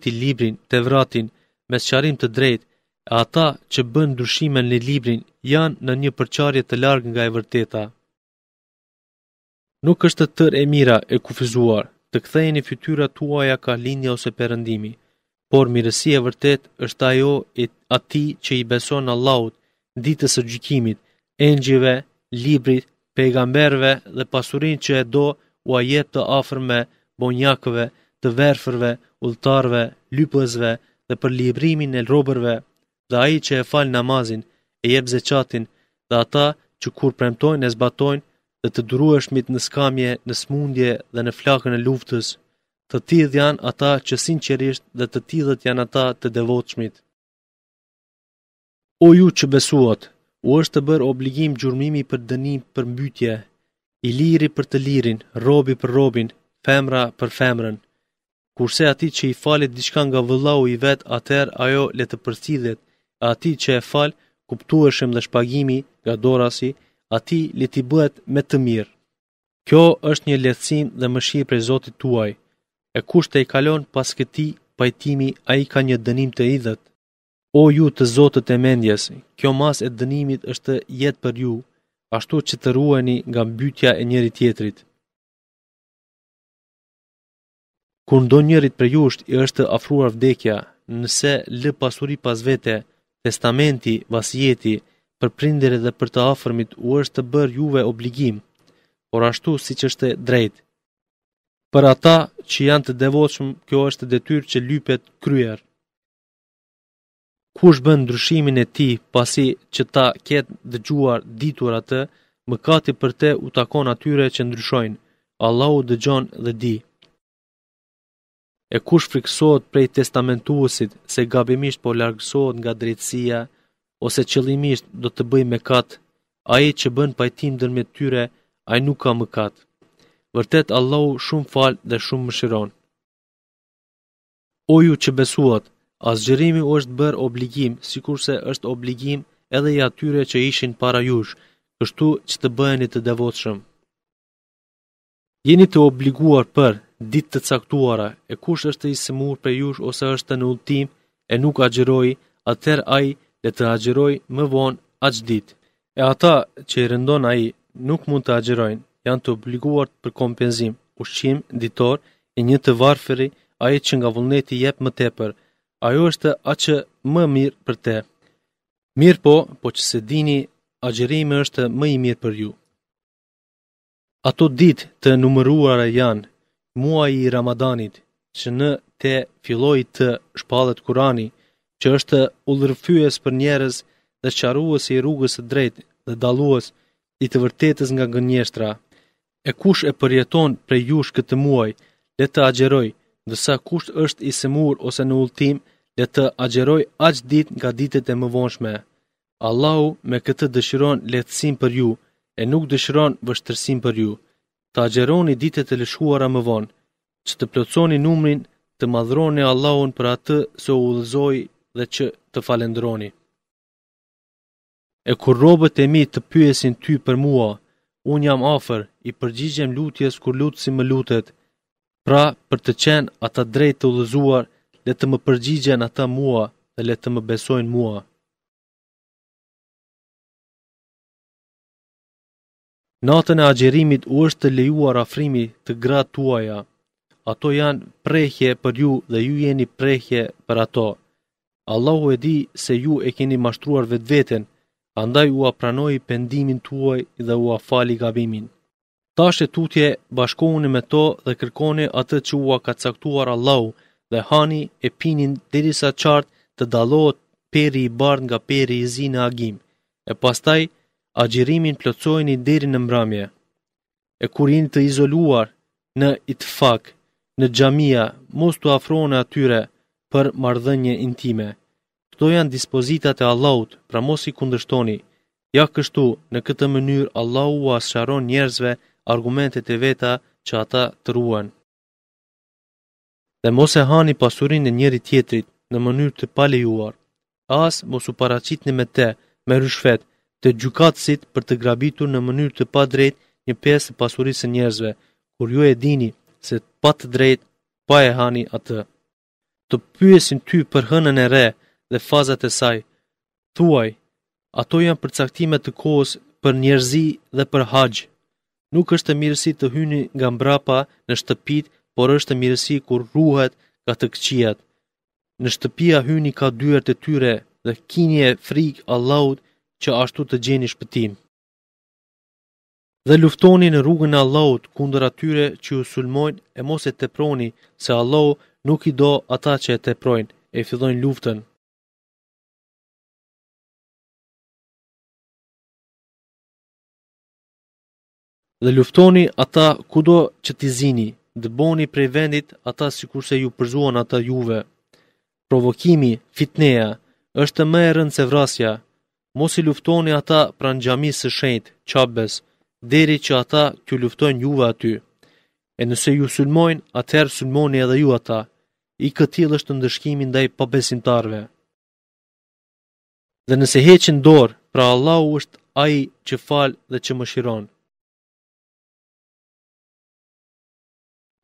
ti librin, Tevratin, me sqarim të drejtë, e ata që bën ndryshime në librin janë në një përqarje të largë nga e vërteta. Nuk është të tërë e mira e kufizuar, të ktheheni fytyrat tuaja ka lindja ose perëndimi, por mirësia e vërtet është ajo e atij që i beson Allahut, ditës së gjykimit, engjëjve, librit, pejgamberëve dhe pasurinë që e do ua jep të afërme bonjakëve, të verfërve, udhëtarëve, lypësve dhe për librimin e robërve, dhe ai që e fal namazin, e jep zeqatin, dhe ata që kur premtojnë e zbatojnë, dhe të durueshmit në skamje, në smundje dhe në flakën e luftës, të tillë janë ata që sinqerisht dhe të tillët janë ata të devotshmit. O ju që besuat, u është të bërë obligim gjurmimi për dënim për mbytje, i liri për të lirin, robi për robin, femra për femrën. Kurse ati që i falet diçka nga vëllau i vet, atëherë ajo le të përcillet, e ati që e fal, kuptueshëm dhe shpagimi nga dorasi, ati le t'i bëhet me të mirë. Kjo është një lehtësim dhe mëshirë prej Zotit tuaj, e kush të i kalon pas këtij pajtimi, ai ka një dënim të idhët. O ju të zotët e mendjes, kjo mas e dënimit është jetë për ju, ashtu që të ruheni nga mbytyja e njëri tjetrit. Kur ndonjërit për jusht i është afruar vdekja, nëse lë pasuri pas vete, testamenti, vasjeti, për prindërit dhe për të afërmit u është të bërë juve obligim, por ashtu siç është drejt. Për ata që janë të devotshëm, kjo është detyrë që lypet kryer. Kush bën ndryshimin e tij pasi që ta ketë dëgjuar ditur atë, mëkati për te u takon atyre që ndryshojnë. Allahu dëgjon dhe di. E kush friksohet prej testamentuesit se gabimisht po largësohet nga drejtësia ose qëllimisht do të bëjë mëkat, ai që bën pajtim ndërmjet tyre, ai nuk ka mëkat. Vërtet Allahu shumë fal dhe shumë mëshiron. O ju që besuat, asgjërimi është bërë obligim, sikurse është obligim edhe i atyre që ishin para jush, kështu që të bëheni të devotshëm. Jeni të obliguar për ditë të caktuara, e kush është i smur për jush ose është në udhtim e nuk agjëroi, atëherë ai le të agjëroj më vonë aq ditë. E ata që i rëndon ai nuk mund të agjërojnë, janë të obliguar për kompenzim, ushqim, ditor, e një të varfëri, ai që nga vullneti jep më tepër. Ajo është aqë më mirë për te. Mirë po që se dini, agjërimi është më i mirë për ju. Ato ditë të numëruara janë muaji i Ramadanit, që në te filloi të shpallet Kurani, që është udhërfyes për njerëz dhe sqarues i rrugës së drejtë dhe dallues i të vërtetës nga gënjeshtra. E kush e përjeton prej jush këtë muaj, le të agjeroj, ndërsa kush është i semur ose në udhtim, le të agjeroj aq ditë nga ditët e mëvonshme. Allahu me këtë dëshiron lehtësim për ju, e nuk dëshiron vështirësim për ju. Të agjeroni ditët e lëshuara më vonë, që të plotësoni numrin, të madhroni Allahun për atë se u udhëzoi dhe që të falendroni. E kur robët e mi të pyesin ty për mua, unë jam afër, i përgjigjem lutjes kur lutësi më lutet, pra për të qenë ata drejt të udhëzuar, le të më përgjigjen ata mua dhe le të më besojnë mua. Natën e agjerimit u është të lejuar afrimi të gratë tuaja. Ato janë prehje për ju dhe ju jeni prehje për ato. Allahu e di se ju e keni mashtruar vetveten, andaj u apranoi pendimin tuaj dhe u afali gabimin. Tash e tutje bashkohuni me to dhe kërkoni atë që u ka caktuar Allahu dhe hani e pinin derisa qartë të dallohet peri i bardhë nga peri i zi në agim, e pastaj agjerimin plotsojeni deri në mbrëmje. E kur jeni të izoluar në itfak, në xhamia, mos tu afroni atyre për marrëdhënie intime. Këto janë dispozitat e Allahut, pra mos i kundërshtoni. Ja kështu, në këtë mënyrë Allahu u sqaron njerëzve argumentet e veta që ata të ruan. Dhe mos e hani pasurinë e njëri tjetrit në mënyrë të palejuar. As mos u paraqitni me te, me rishfet, të gjykatësit për të grabitur në mënyrë të pa drejt një pjesë të pasurisë së njerëzve, kur ju e dini se pa të drejt, pa e hani atë. të pyesin ty për hënën e re dhe fazat e saj. Thuaj, ato janë përcaktime të kohës për njerëzi dhe për haxh. Nuk është mirësi të hyni nga mbrapa në shtëpit, por është mirësi kur ruhet nga të këqijat. Në shtëpia hyni ka dyert e tyre dhe kini e frikë Allahut që ashtu të gjeni shpëtim. Dhe luftoni në rrugën e Allahut kundër atyre që ju sulmojnë e mos e teproni, se Allahu nuk i do ata që e teprojnë, e fillojnë luftën. Dhe luftoni ata kudo që t'i zini, dëboni prej vendit ata sikurse ju përzuan ata juve. Provokimi, fitneja, është më e rëndë se vrasja. Mos i luftoni ata pranë xhamisë së shenjtë, Qabes, deri që ata t'ju luftojnë juve aty. E nëse ju sulmojnë, atëherë sulmoni edhe ju ata. I këtill është ndëshkimi ndaj pabesimtarve. Dhe nëse heqin dorë, pra Allahu është ai që fal dhe që mëshiron.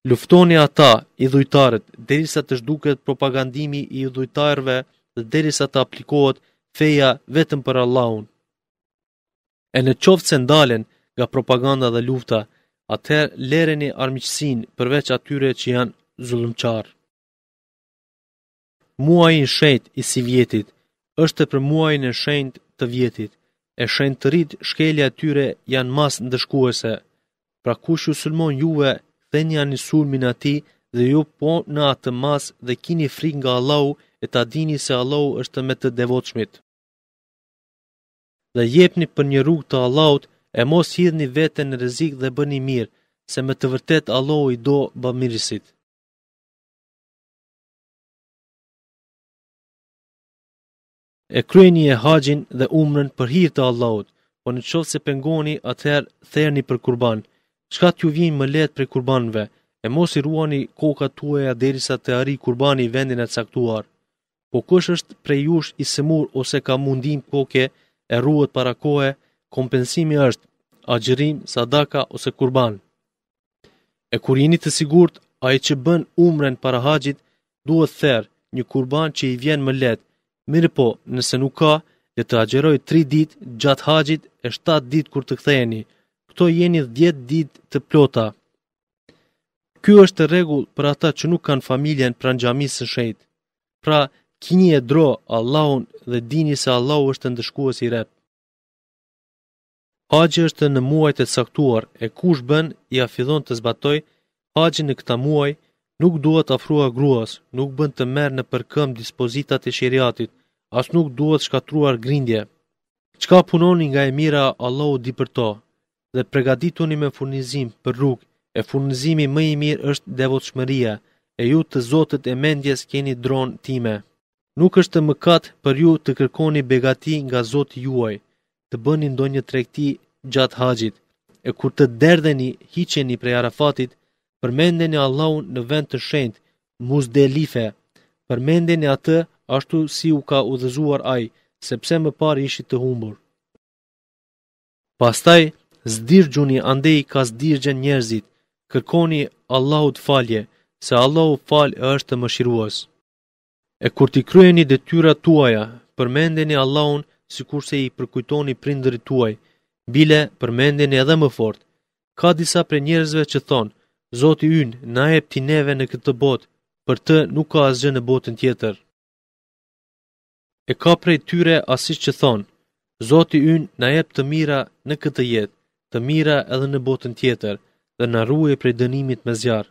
Luftoni ata, idhujtarët, derisa të zhduket propagandimi i idhujtarëve dhe derisa të aplikohet feja vetëm për Allahun. E në qoftë se ndalen nga propaganda dhe lufta, atëherë lereni armiqësinë përveç atyre që janë zullumçar. Muaji i shenjtë i si vjetit është për muajin e shenjtë të vjetit. E shenjtërit shkelja e tyre janë mas ndëshkuese. Pra kush ju sulmon juve, theni ani sulmin atij dhe ju po në atë mas dhe kini frikë nga Allahu e ta dini se Allahu është me të devotshmit. Dhe jepni për një rrugë të Allahut e mos hidhni veten në rrezik dhe bëni mirë, se me të vërtet Allahu i do bamirësit. E kryeni e haxhin dhe umrën për hir të Allahut, po në qoftë se pengoni, atëherë therrni për kurban. Çka t'ju vjen më lehtë prej kurbanëve, e mos i ruani kokat tuaja derisa të arrijë kurbani vendin e caktuar. Po kush është prej jush i semur ose ka mundim koke e ruhet para kohe, kompensimi është agjërim, sadaka ose kurban. E kur jeni të sigurt, ai që bën umrën para haxhit duhet therr një kurban që i vjen më lehtë. Mirë po, nëse nuk ka, le të agjeroj 3 ditë gjatë haxhit e 7 ditë kur të ktheheni. Këto jeni 10 ditë të plota. Ky është rregull për ata që nuk kanë familjen pranë xhamisë së shenjtë. Pra, kini e dro Allahun dhe dini se Allahu është ndëshkues i rrep. Haxhi është në muajt e caktuar e kush bën ja fillon të zbatoj haxhin në këtë muaj, nuk duhet afrua gruas, nuk bën të merr në përkëm dispozitat e sheriatit, as nuk duhet shkatruar grindje. Çka punoni nga e mira, Allahu di për to, dhe përgatituni me furnizim për rrugë, e furnizimi më i mirë është devotshmëria, e ju të Zotët e mendjes keni dronë time. Nuk është mëkat për ju të kërkoni begati nga Zoti juaj, të bëni ndonjë tregti gjatë haxhit, e kur të derdheni, hiqeni prej Arafatit, përmendeni Allahun në vend të shenjtë, Muzdelife, përmendeni atë ashtu si u ka udhëzuar ai, sepse më parë ishit të humbur. Pastaj, zdirgjuni andej ka zdirgjen njerëzit, kërkoni Allahut falje, se Allahu fal është mëshirues. E kur t'i kryeni detyrat tuaja, përmendeni Allahun sikurse i përkujtoni prindërit tuaj, bile përmendeni edhe më fort. Ka disa prej njerëzve që thonë, Zoti ynë na jep ti neve në këtë botë, për të nuk ka asgjë në botën tjetër. E ka prej tyre asiç që thonë, Zoti ynë na jep të mira në këtë jetë, të mira edhe në botën tjetër, dhe na ruaj prej dënimit me zjarr.